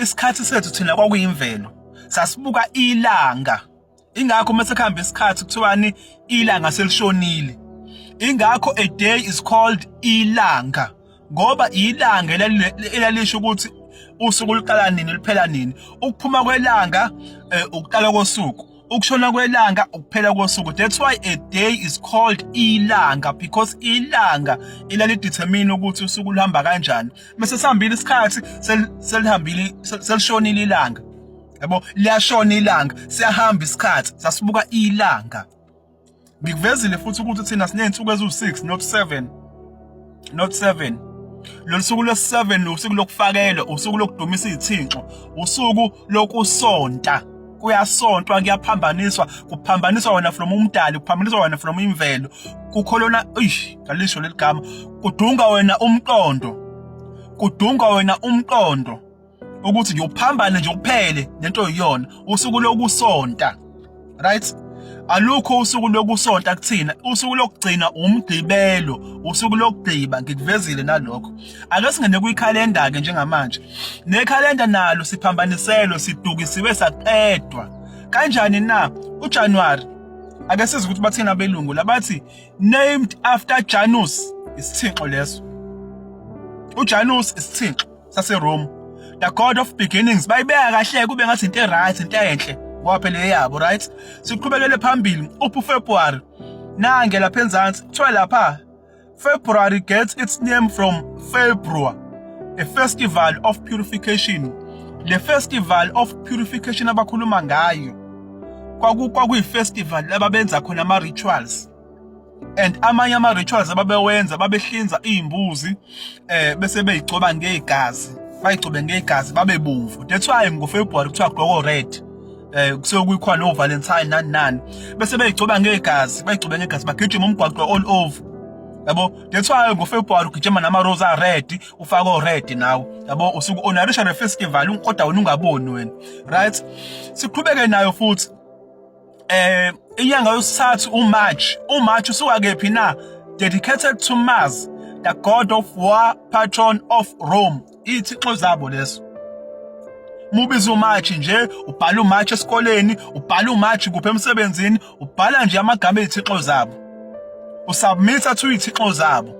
isikhathi sethu thina kwakuyimvelo sasibuka ilanga ingakho mase kuhamba isikhathi kuthiwani ilanga selishonile ingakho a day is called ilanga ngoba ilanga elalisho ukuthi usuku liqala nini liphela nini ukuphuma kwelanga ukuqala kosuku ukushona kwelanga ukuphela kosuku that's why a day is called ilanga because ilanga ilalidetermine ukuthi usuku luhamba kanjani bese sihambile isikhathi selishonile ilanga yabo liyashona ilanga siyahamba isikhathi sasibuka ilanga ngikuvezile futhi ukuthi thina sinensuku ezu6 not 7 lo suku lesi7 usuku lokufakelwa usuku lokudumisa izithinxo usuku lokusonta kuyasontwa kuyaphambaniswa kuphambaniswa wena from umdali kuphambaniswa wena from imvelo kukholona ngalisho leligama kudunga wena umqondo ukuthi nje uphambane nje kuphele lento yiyona usuku lokusonta right alukho usuku lokusonta kuthina usuku lokugcina umgqibelo usuku lokugqiba ngikuvezile nalokho ake singene kuyikhalenda ke njengamanje nekhalenda nalo siphambaniselwe sidukisiwe saqedwa kanjani na uJanuary ake siza ukuthi bathina belungu labathi named after Janus isithinxo leso uJanus isithinxo saseRome the god of beginnings bayibeka kahle kube ngathi into right into enhle ngoba phela yabo right siqhubekele phambili uFebruary nange lapha enzansi kuthiwa lapha February gets its name from February a festival of purification the festival of purification abakhuluma ngayo kwakuyi festival ababenza khona ama rituals and amanye ama rituals ababewenza babehlinza izimbuzi bese beyigcoba ngegazi bayigcobe ngegazi babebomvu that's why ngoFebruary kuthiwa gqoko red kusokuyikhona no Valentine nani bese beyigcoba ngegazi bagijima umgwaqo all over yabo that's why ngoFebruary ugijima nama rose red ufaka red nawo yabo usuku honorisha le festival unkoda wena ungaboni wena right siqhubeke nayo futhi inyanga yesithathu uMarch usuka kephi na dedicated to Mars the god of war patron of Rome ithixo zabo leso mubiza uMarch nje ubhala uMarch esikoleni ubhala uMarch kuphe emsebenzini ubhala nje amagama ezithixo zabo usubmita to izithixo zabo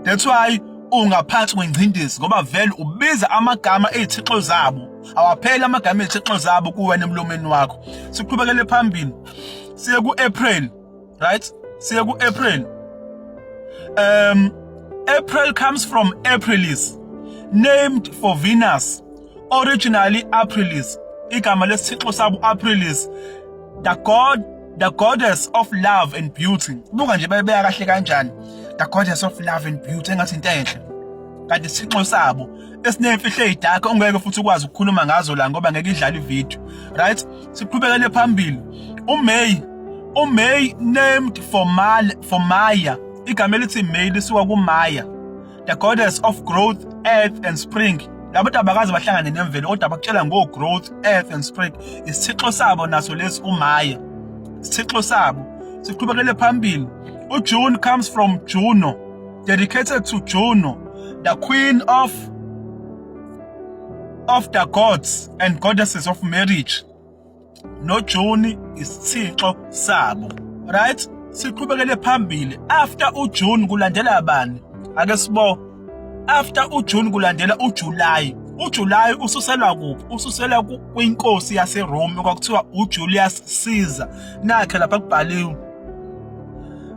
that's why ungaphansi kwengcindezi ngoba vele ubiza amagama ezithixo zabo awaphela amagama ezithixo zabo kuwena emlomeni wakho siqhubekele phambili siye kuApril right siye kuApril April comes from Aprilis named for Venus originally Aprilis igama lesithixo sabo Aprilis the goddess of love and beauty buka nje bayibeka kahle kanjani the goddess of love and beauty engathi into enhle kanti isithixo sabo esinemfihlo ezidaka ungeke futhi ukwazi ukukhuluma ngazo la ngoba ngeke idlala ivideo right siqhubekele phambili uMay named for Maya igama elithi May lisuka kuMaya the goddess of growth earth and spring labantu abakazi bahlangane nemvelo kodwa bakutshela growth earth and spring isithixo sabo naso lesi uMaya isithixo sabo siqhubekele phambili uJune comes from Juno dedicated to Juno the queen of the gods and goddesses of marriage no June isithixo sabo right siqhubekele phambili after uJune kulandela abani ake sibo after uJune kulandela uJuly ususela kuphi ususela kwinkosi yaseRome okwakuthiwa uJulius Caesar nakhe lapha kubhaliwe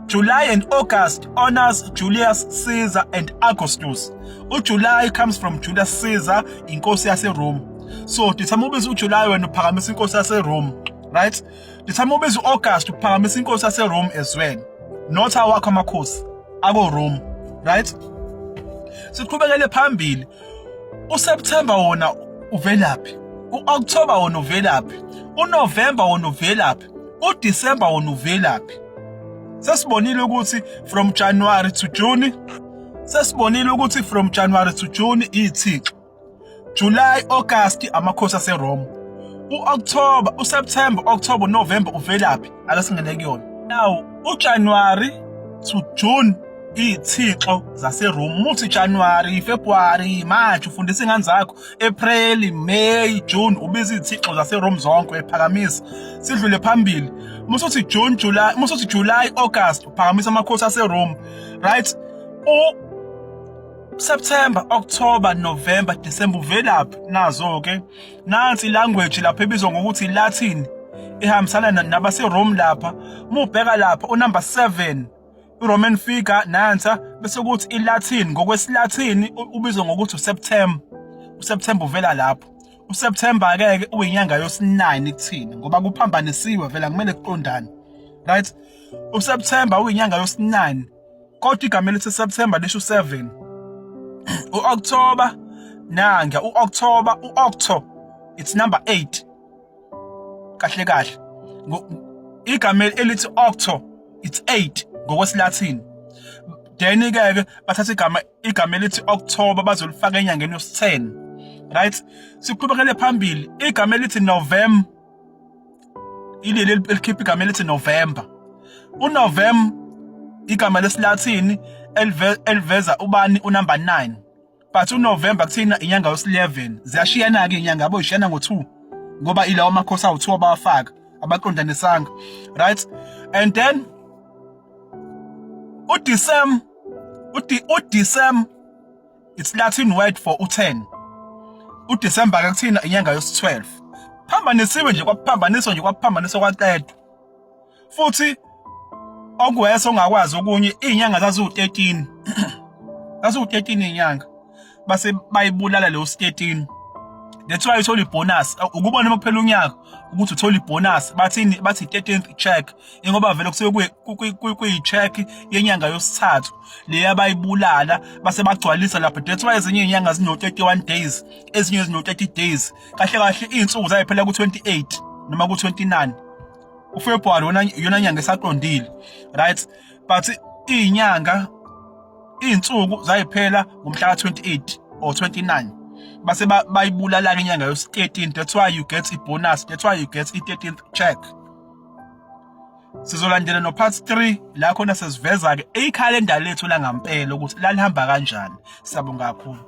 July and August honors Julius Caesar and Augustus uJuly comes from Julius Caesar inkosi yaseRome so dithama ubiza uJuly wena uphakamisa inkosi yaseRome right dithama ubiza uAugust uphakamisa inkosi yaseRome as well not awakho amakhosi ako Rome right siqhubekele phambili uSeptember wona uvelaphi uOctober wona uvelaphi uNovember wona uvelaphi uDecember wona uvelaphi sesibonile ukuthi from January to June ithixo July August amakhosi aseRome uSeptember October November uvelaphi ake singene kuyona now uJanuary to June iy'thixo zaseRome. Uthi January, February, March ufundisa ingane zakho, April, May, June ubiza iy'thixo zaseRome zonke uyaphakamisa. Sidlule phambili. Musuthi June, July, musuthi July, August uphakamisa amakhosi aseRome. Right? September, October, November, December uvelaphi nazo-ke. Nansi language lapha ebizwa ngokuthi Latin ihambisana nabaseRome lapha. Mubheka lapha unumber 7 iRoman figure nansa bese kuthi iLatin ngokwesiLatin ubizwa ngokuthi uSeptember. USeptember uvela lapho. USeptember ke uyinyanga yos9 kuthina ngoba kuphambanisiwe vela kumele kuqondane. Right? USeptember uyinyanga yos9 kodwa igama elithi September lisho 7. U-October nanga u-October u-Octo it's number 8 kahle kahle igama elithi Octo it's 8 ngokwesiLatin. Then ke bathatha igama elithi October bazolifaka enyangeni yos10. Right? Siqhubekele phambili igama elithi November ileli elikhipha igama elithi November. UNovember igama lesiLatin eliveza ubani unumber 9. But uNovember kuthina inyanga yos11. Ziyashiyana ke inyanga yabo ishiyana ngo2 ngoba ilawo amakhosi awu2 abawafaka abaqondanisanga. Right? And then uDecember it's Latin word for u10. uDecember ke kuthina inyanga yos12. Phambanisiwe nje kwaphambaniswa kwaqedwa. Futhi okuwese ongakwazi okunye izinyanga zazu13 zazu13 izinyanga base bayibulala lo 13. That's why uthola ibonus ukubona uma kuphela unyaka ukuthi uthola ibonus bathi 13th check ngoba vele kusuke kuyi-check yenyanga yosithathu le abayibulala base bagcwalisa lapha. That's why ezinye izinyanga zino31 days ezinye zino30 days kahle kahle izinsuku zayiphela ku28 noma ku29. uFebruary yona nyanga esaqondile. Right? But izinyanga izinsuku zayiphela ngomhla ka28 or 29 base bayibulala inyanga yos13. That's why you get ibonus, that's why you get i13th check. Sizolandela no part 3 la khona sesiveza ke ikhalenda lethu la ngampela ukuthi lalihamba kanjani. Siyabonga kakhulu.